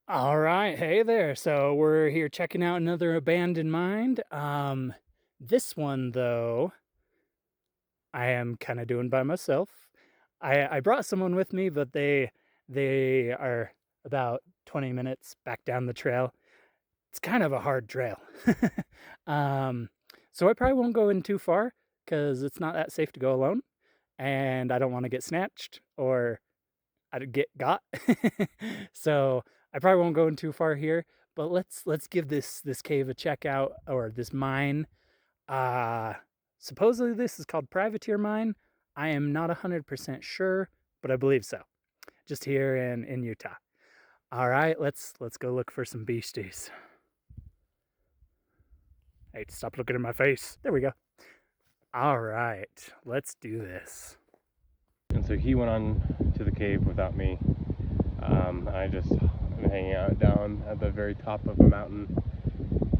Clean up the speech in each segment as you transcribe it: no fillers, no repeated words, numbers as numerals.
All right, hey there. So we're here checking out another abandoned mine. This one though, I am kind of doing by myself. I brought someone with me, but they are about 20 minutes back down the trail. It's kind of a hard trail. um, so I probably won't go in too far because it's not that safe to go alone, and I don't want to get snatched or I'd get got. So I probably won't go in too far here, but let's give this cave a check out, or this mine. Uh Supposedly this is called Privateer Mine. I am not 100% sure, but I believe so. Just here in Utah. All right, let's go look for some beasties. Hey, stop looking at my face. There we go. All right, let's do this. And so he went on to the cave without me. I just am hanging out down at the very top of a mountain.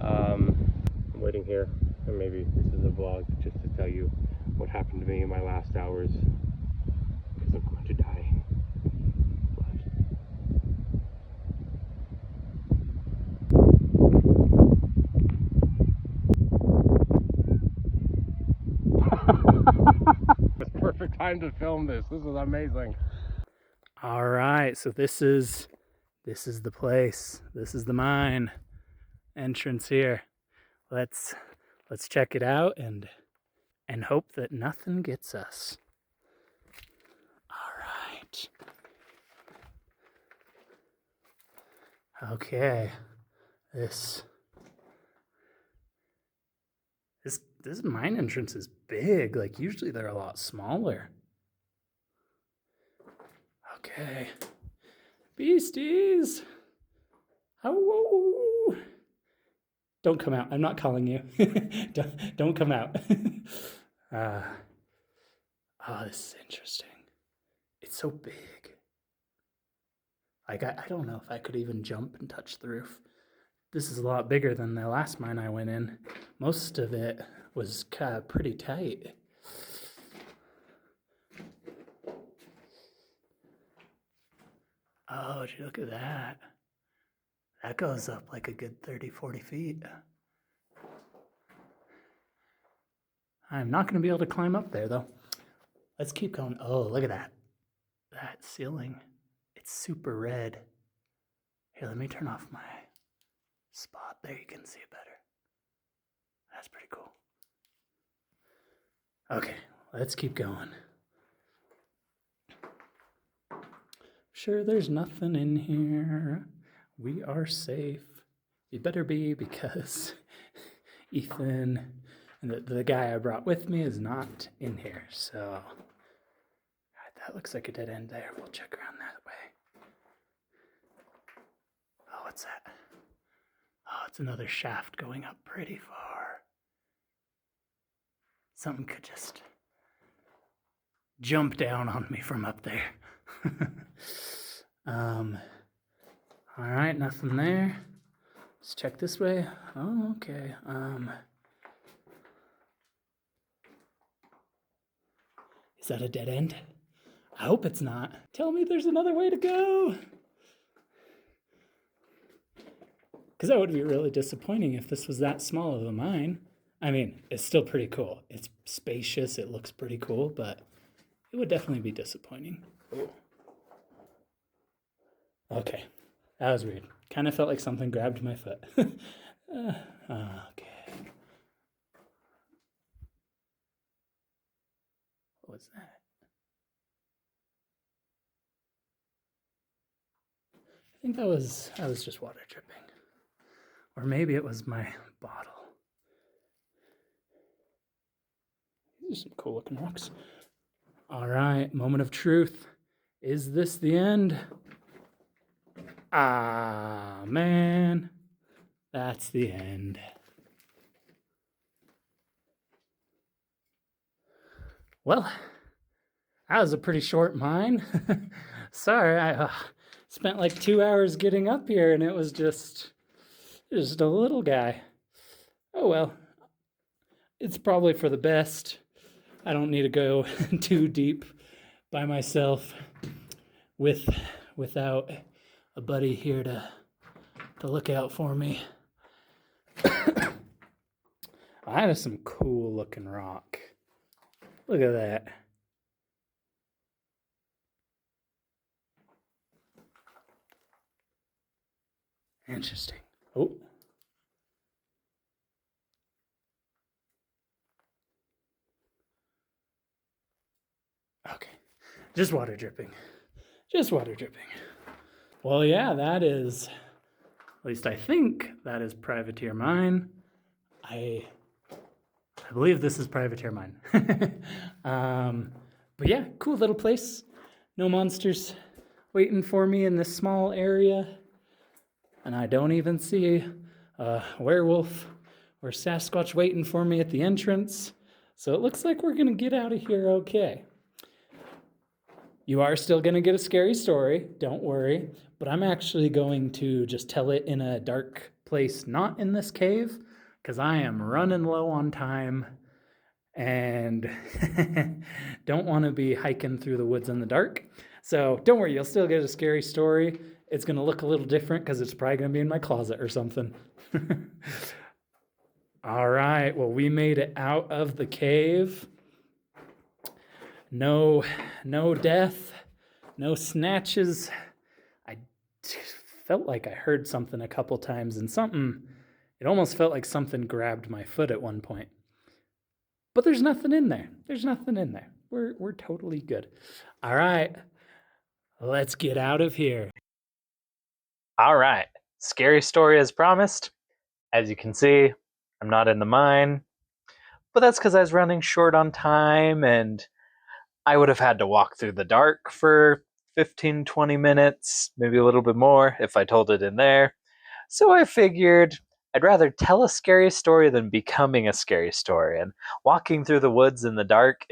I'm waiting here, and maybe this is a vlog just to tell you what happened to me in my last hours, because I'm going to die. It's perfect time to film this. This is amazing. All right, so this is the place. This is the mine entrance here. Let's check it out and hope that nothing gets us. All right. Okay. This mine entrance is big. Like usually they're a lot smaller. Okay. Beasties. Oh. Don't come out. I'm not calling you. don't come out. Oh, this is interesting. It's so big. Like, I don't know if I could even jump and touch the roof. This is a lot bigger than the last mine I went in. Most of it was kind of pretty tight. Oh, would you look at that? That goes up like a good 30, 40 feet. I'm not going to be able to climb up there, though. Let's keep going. Oh, look at that. That ceiling. It's super red. Here, let me turn off my spot. There you can see it better. That's pretty cool. Okay, let's keep going. Sure, there's nothing in here. We are safe. We better be, because Ethan and the guy I brought with me is not in here. So, all right, that looks like a dead end there. We'll check around that way. Oh, what's that? Oh, it's another shaft going up pretty far. Something could just jump down on me from up there. All right, nothing there. Let's check this way. Oh, okay. Is that a dead end? I hope it's not. Tell me there's another way to go. Because that would be really disappointing if this was that small of a mine. I mean, it's still pretty cool. It's spacious. It looks pretty cool, but it would definitely be disappointing. Ooh. Okay, that was weird. Kind of felt like something grabbed my foot. Okay. What was that? I think that was just water dripping. Or maybe it was my bottle. These are some cool looking rocks. All right, moment of truth. Is this the end? Ah, man. That's the end. Well, that was a pretty short mine. Sorry, I spent like 2 hours getting up here and it was just a little guy. Oh well, it's probably for the best. I don't need to go too deep by myself without a buddy here to look out for me. That is some cool looking rock. Look at that. Interesting. Oh. Okay. Just water dripping. Just water dripping. Well, yeah, that is, at least I think that is privateer mine. I believe this is privateer mine. But yeah, cool little place. No monsters waiting for me in this small area. And I don't even see a werewolf or Sasquatch waiting for me at the entrance. So it looks like we're going to get out of here okay. You are still going to get a scary story, don't worry, but I'm actually going to just tell it in a dark place, not in this cave, because I am running low on time and don't want to be hiking through the woods in the dark. So don't worry, you'll still get a scary story. It's going to look a little different because it's probably going to be in my closet or something. All right, well, we made it out of the cave. No death, no snatches. I felt like I heard something a couple times, and it almost felt like something grabbed my foot at one point. But there's nothing in there. There's nothing in there. We're totally good. All right, let's get out of here. All right, scary story as promised. As you can see, I'm not in the mine, but that's because I was running short on time and I would have had to walk through the dark for 15, 20 minutes, maybe a little bit more if I told it in there. So I figured I'd rather tell a scary story than becoming a scary story. And walking through the woods in the dark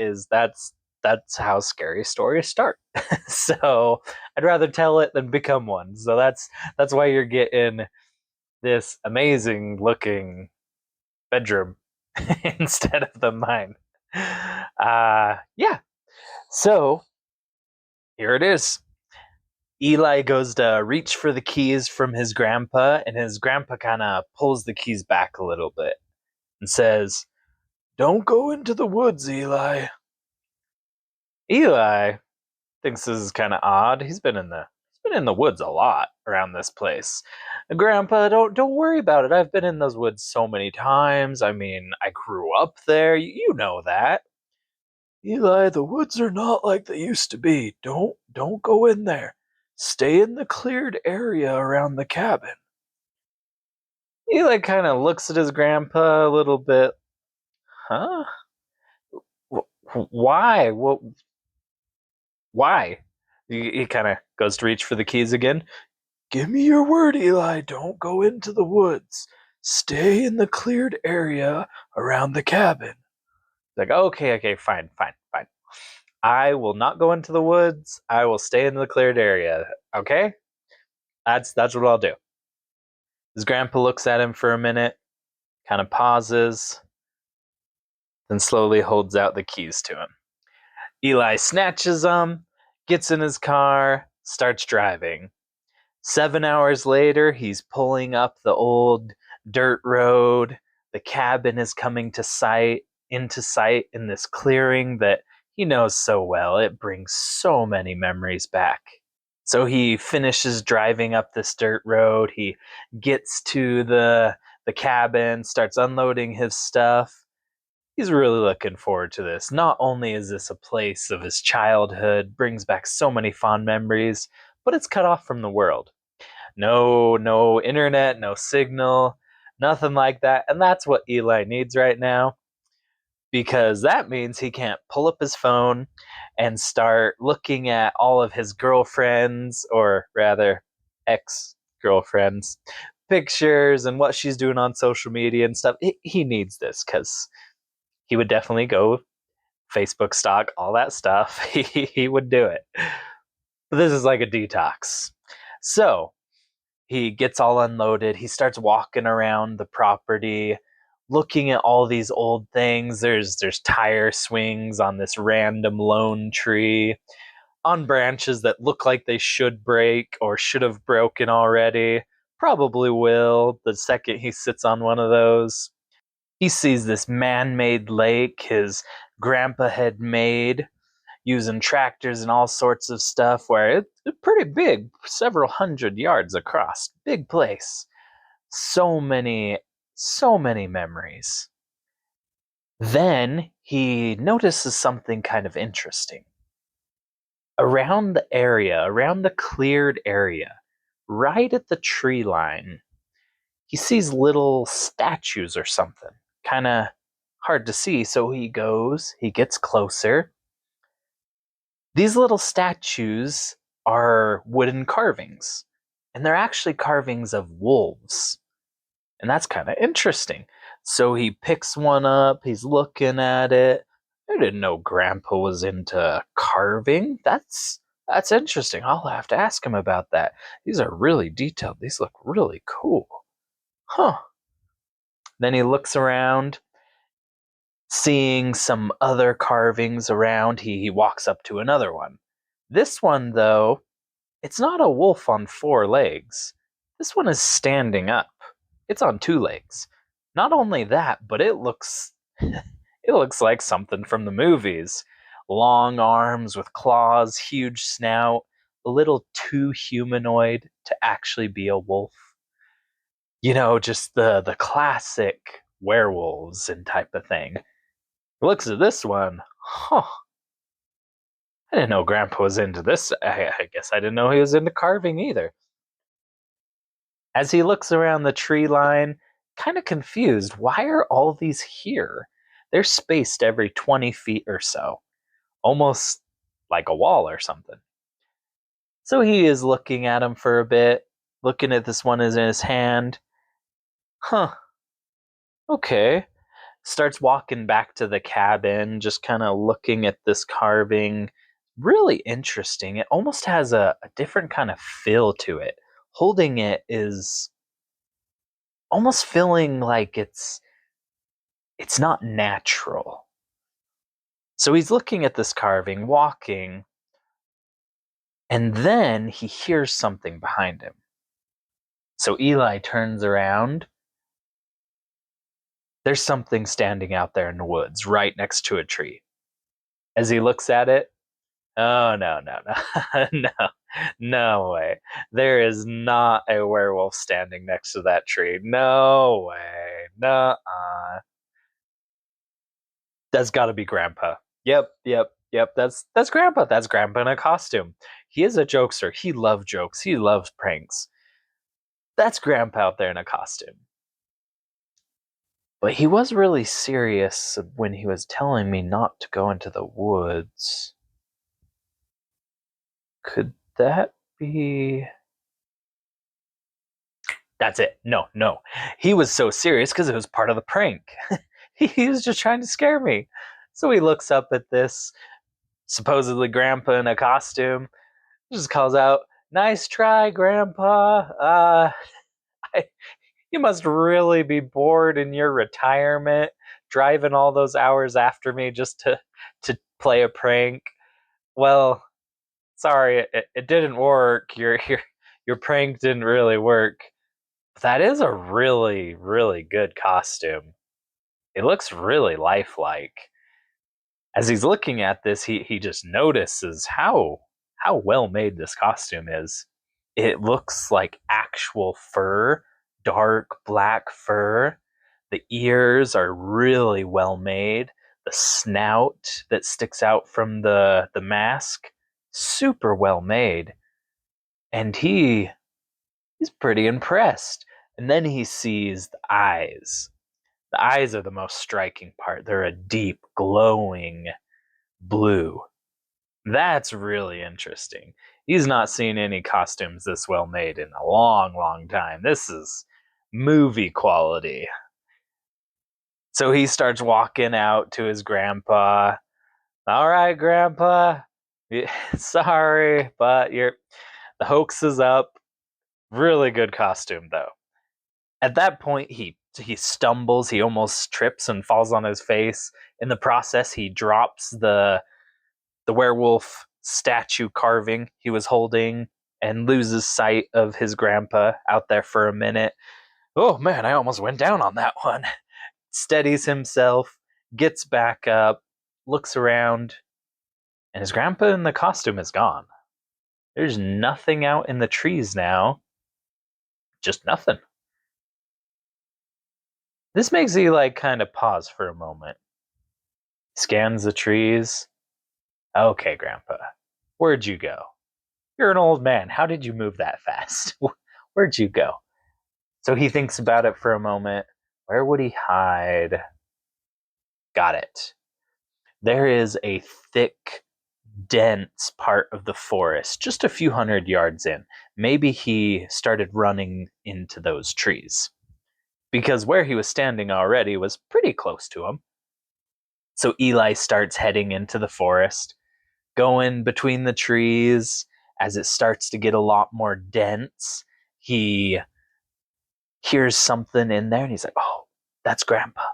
that's how scary stories start. So I'd rather tell it than become one. So that's why you're getting this amazing looking bedroom instead of the mine. Yeah. So here it is. Eli goes to reach for the keys from his grandpa, and his grandpa kind of pulls the keys back a little bit and says, "Don't go into the woods, Eli." Eli thinks this is kind of odd. He's been in the woods a lot around this place. Grandpa, don't worry about it. I've been in those woods so many times. I mean, I grew up there. You know that. Eli, the woods are not like they used to be. Don't go in there. Stay in the cleared area around the cabin. Eli kind of looks at his grandpa a little bit. Huh? Why? Why? He kind of goes to reach for the keys again. Give me your word, Eli. Don't go into the woods. Stay in the cleared area around the cabin. Like, okay, fine. I will not go into the woods. I will stay in the cleared area. Okay? That's what I'll do. His grandpa looks at him for a minute, kind of pauses, then slowly holds out the keys to him. Eli snatches them, gets in his car, starts driving. 7 hours later, he's pulling up the old dirt road. The cabin is coming into sight in this clearing that he knows so well. It brings so many memories back. So he finishes driving up this dirt road. He gets to the cabin, starts unloading his stuff. He's really looking forward to this. Not only is this a place of his childhood, brings back so many fond memories, but it's cut off from the world. No internet, no signal, nothing like that. And that's what Eli needs right now, because that means he can't pull up his phone and start looking at all of his girlfriends, or rather ex-girlfriends, pictures and what she's doing on social media and stuff. He needs this because he would definitely go Facebook stalk, all that stuff. He would do it. But this is like a detox. So he gets all unloaded. He starts walking around the property, looking at all these old things. There's tire swings on this random lone tree, on branches that look like they should break or should have broken already. Probably will the second he sits on one of those. He sees this man made lake his grandpa had made using tractors and all sorts of stuff, where it's pretty big, several hundred yards across. Big place. So many, so many memories. Then he notices something kind of interesting. Around the area, around the cleared area, right at the tree line, he sees little statues or something. Kind of hard to see, so he gets closer. These little statues are wooden carvings, and they're actually carvings of wolves. And that's kind of interesting. So he picks one up, he's looking at it. I didn't know Grandpa was into carving. That's interesting. I'll have to ask him about that. These are really detailed. These look really cool. Huh. Then he looks around, seeing some other carvings around. He walks up to another one. This one, though, it's not a wolf on four legs. This one is standing up. It's on two legs. Not only that, but it looks it looks like something from the movies. Long arms with claws, huge snout, a little too humanoid to actually be a wolf. Just the classic werewolves and type of thing. Looks at this one. Huh. I didn't know Grandpa was into this. I guess I didn't know he was into carving either. As he looks around the tree line, kind of confused, why are all these here? They're spaced every 20 feet or so, almost like a wall or something. So he is looking at them for a bit, looking at this one is in his hand. Huh, okay. Starts walking back to the cabin, just kind of looking at this carving. Really interesting. It almost has a different kind of feel to it. Holding it is almost feeling like it's not natural. So he's looking at this carving, walking, and then he hears something behind him. So Eli turns around. There's something standing out there in the woods, right next to a tree. As he looks at it, oh, no, no, no, no, no way. There is not a werewolf standing next to that tree. No way. Nuh-uh. That's got to be Grandpa. Yep, yep, yep. That's Grandpa. That's Grandpa in a costume. He is a jokester. He loves jokes. He loves pranks. That's Grandpa out there in a costume. But he was really serious when he was telling me not to go into the woods. Could that be? That's it. No, no. He was so serious because it was part of the prank. He was just trying to scare me. So he looks up at this supposedly Grandpa in a costume, just calls out, "Nice try, Grandpa. You must really be bored in your retirement, driving all those hours after me just to play a prank. Well, sorry, it didn't work. Your prank didn't really work. That is a really, really good costume. It looks really lifelike." As he's looking at this, he just notices how well made this costume is. It looks like actual fur, dark black fur. The ears are really well made. The snout that sticks out from the mask, super well made. And he's pretty impressed. And then he sees the eyes. The eyes are the most striking part. They're a deep, glowing blue. That's really interesting. He's not seen any costumes this well made in a long, long time. This is movie quality. So he starts walking out to his grandpa. "All right, Grandpa. Sorry, but the hoax is up. Really good costume, though." At that point, he stumbles. He almost trips and falls on his face. In the process, he drops the werewolf statue carving he was holding, and loses sight of his grandpa out there for a minute. Oh man, I almost went down on that one. Steadies himself, gets back up, looks around, and his grandpa in the costume is gone. There's nothing out in the trees now. Just nothing. This makes Eli kind of pause for a moment. Scans the trees. Okay, Grandpa. Where'd you go? You're an old man. How did you move that fast? Where'd you go? So he thinks about it for a moment. Where would he hide? Got it. There is a thick, dense part of the forest just a few hundred yards in. Maybe he started running into those trees because where he was standing already was pretty close to him. So Eli starts heading into the forest, going between the trees. As it starts to get a lot more dense, he hears something in there and he's like, "Oh, that's Grandpa.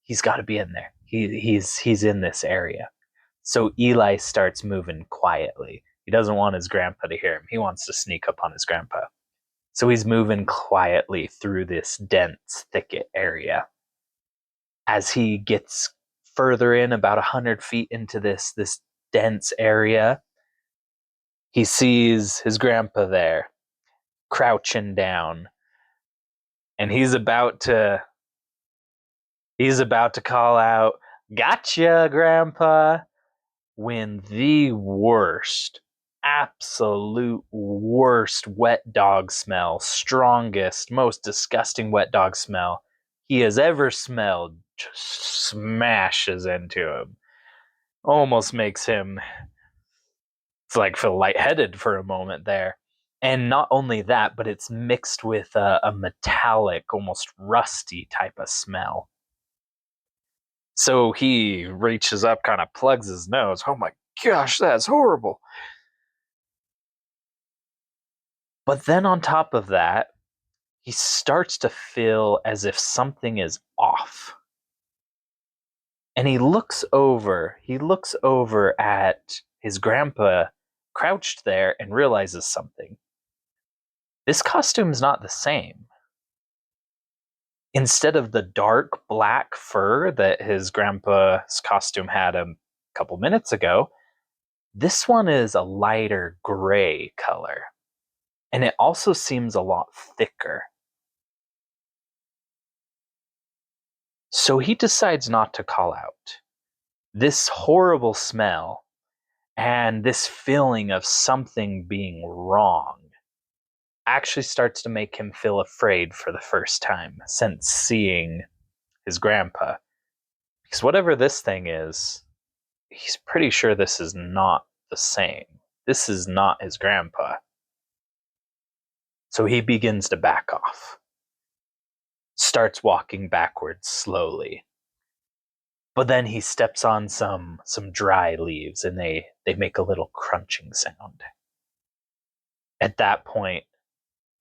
He's got to be in there. He's in this area." So Eli starts moving quietly. He doesn't want his grandpa to hear him. He wants to sneak up on his grandpa. So he's moving quietly through this dense thicket area. As he gets further in, about 100 feet into this dense area, he sees his grandpa there, crouching down, and he's about to call out, "Gotcha, Grandpa," when the worst, absolute worst wet dog smell, strongest, most disgusting wet dog smell he has ever smelled, just smashes into him. Almost makes him, it's like, feel lightheaded for a moment there. And not only that, but it's mixed with a metallic, almost rusty type of smell. So he reaches up, kind of plugs his nose. Oh my gosh, that's horrible. But then on top of that, he starts to feel as if something is off. And he looks over at his grandpa crouched there and realizes something. This costume's not the same. Instead of the dark black fur that his grandpa's costume had a couple minutes ago, this one is a lighter gray color. And it also seems a lot thicker. So he decides not to call out. This horrible smell and this feeling of something being wrong actually starts to make him feel afraid for the first time since seeing his grandpa. Because whatever this thing is, he's pretty sure this is not the same. This is not his grandpa. So he begins to back off, starts walking backwards slowly. But then he steps on some dry leaves and they make a little crunching sound. At that point,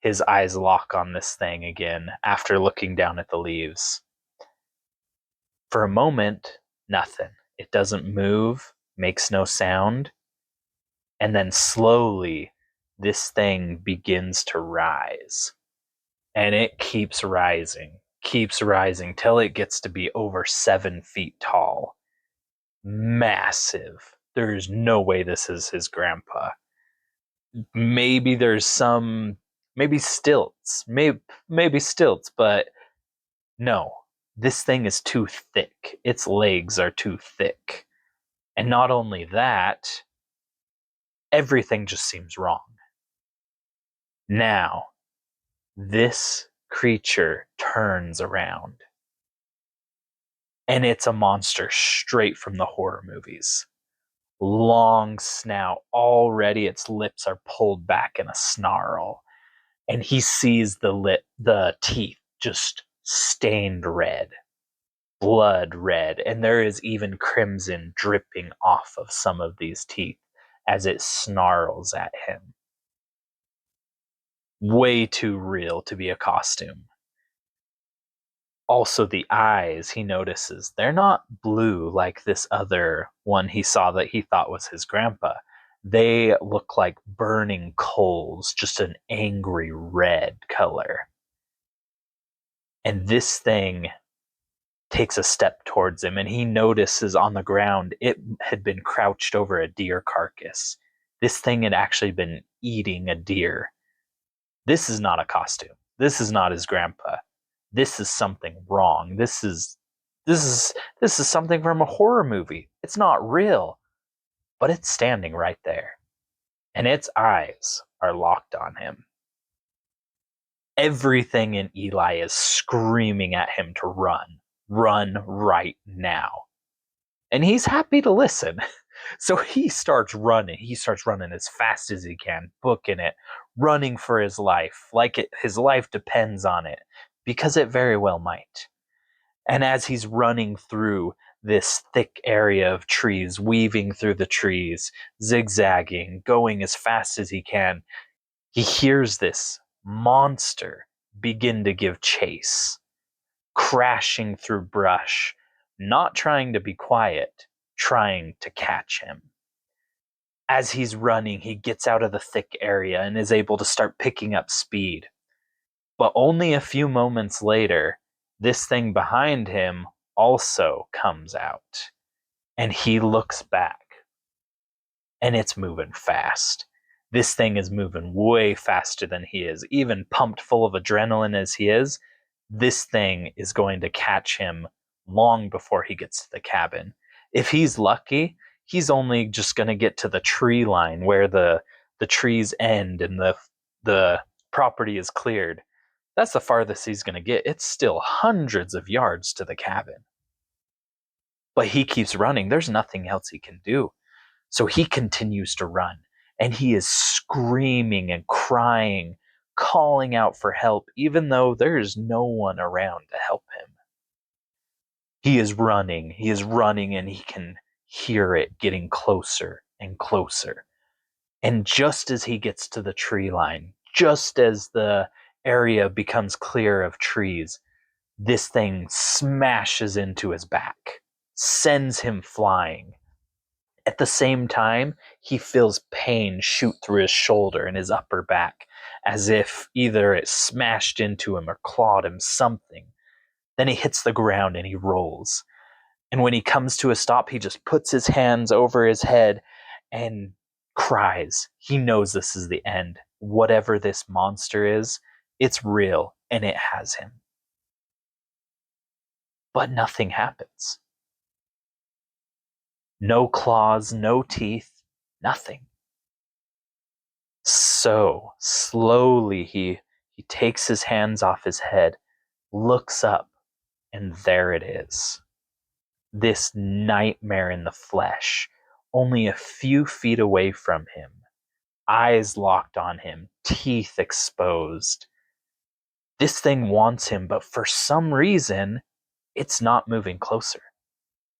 his eyes lock on this thing again after looking down at the leaves. For a moment, nothing. It doesn't move, makes no sound. And then slowly, this thing begins to rise. And it keeps rising till it gets to be over 7 feet tall. Massive. There's no way this is his grandpa. Maybe there's maybe stilts, maybe stilts, but no, this thing is too thick. Its legs are too thick. And not only that, everything just seems wrong. Now, this creature turns around. And it's a monster straight from the horror movies. Long snout, already its lips are pulled back in a snarl. And he sees the teeth just stained red, blood red, and there is even crimson dripping off of some of these teeth as it snarls at him. Way too real to be a costume. Also, the eyes, he notices, they're not blue like this other one he saw that he thought was his grandpa. They look like burning coals, just an angry red color. And this thing takes a step towards him, and he notices on the ground it had been crouched over a deer carcass. This thing had actually been eating a deer. This is not a costume. This is not his grandpa. This is something wrong. This is this is something from a horror movie. It's not real, but it's standing right there, and its eyes are locked on him. Everything in Eli is screaming at him to run. Run right now. And he's happy to listen. So he starts running. He starts running as fast as he can, booking it, running for his life, like his life depends on it, because it very well might. And as he's running through this thick area of trees, weaving through the trees, zigzagging, going as fast as he can, he hears this monster begin to give chase, crashing through brush, not trying to be quiet, trying to catch him. As he's running, he gets out of the thick area and is able to start picking up speed. But only a few moments later, this thing behind him also comes out. And he looks back, and it's moving fast. This thing is moving way faster than he is. Even pumped full of adrenaline as he is, this thing is going to catch him long before he gets to the cabin. If he's lucky, he's only just going to get to the tree line where the trees end and the property is cleared. That's the farthest he's going to get. It's still hundreds of yards to the cabin. But he keeps running. There's nothing else he can do. So he continues to run, and he is screaming and crying, calling out for help, even though there is no one around to help him. He is running, and he can hear it getting closer and closer. And just as he gets to the tree line, just as the area becomes clear of trees, this thing smashes into his back, sends him flying. At the same time, he feels pain shoot through his shoulder and his upper back, as if either it smashed into him or clawed him something. Then he hits the ground and he rolls. And when he comes to a stop, he just puts his hands over his head and cries. He knows this is the end. Whatever this monster is, it's real and it has him. But nothing happens. No claws, no teeth, nothing. So slowly he takes his hands off his head, looks up, and there it is. This nightmare in the flesh, only a few feet away from him, eyes locked on him, teeth exposed. This thing wants him, but for some reason, it's not moving closer.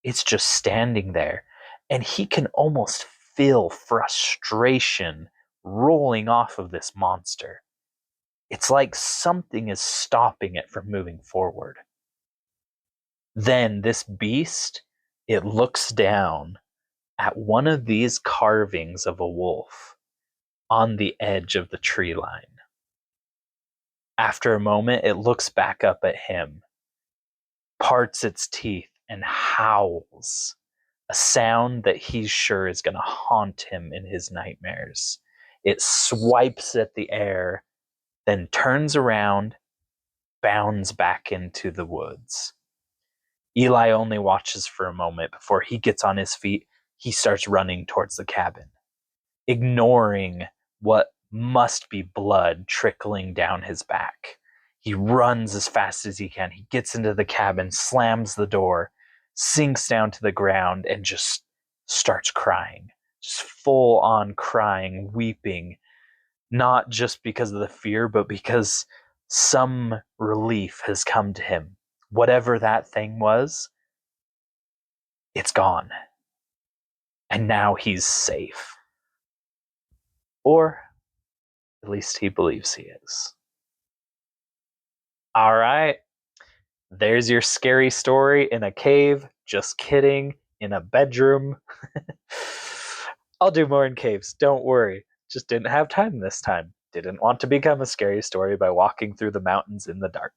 It's just standing there, and he can almost feel frustration rolling off of this monster. It's like something is stopping it from moving forward. Then this beast, it looks down at one of these carvings of a wolf on the edge of the tree line. After a moment, it looks back up at him, parts its teeth, and howls, a sound that he's sure is going to haunt him in his nightmares. It swipes at the air, then turns around, bounds back into the woods. Eli only watches for a moment before he gets on his feet. He starts running towards the cabin, ignoring what must be blood trickling down his back. He runs as fast as he can. He gets into the cabin, slams the door, sinks down to the ground, and just starts crying. Just full on crying, weeping, not just because of the fear, but because some relief has come to him. Whatever that thing was, it's gone. And now he's safe. Or at least he believes he is. All right. There's your scary story in a cave. Just kidding. In a bedroom. I'll do more in caves. Don't worry. Just didn't have time this time. Didn't want to become a scary story by walking through the mountains in the dark.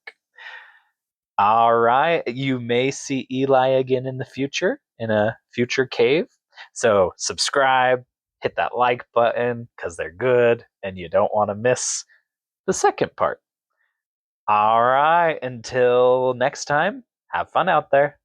All right. You may see Eli again in the future, in a future cave. So subscribe, hit that like button because they're good and you don't want to miss the second part. All right. Until next time, have fun out there.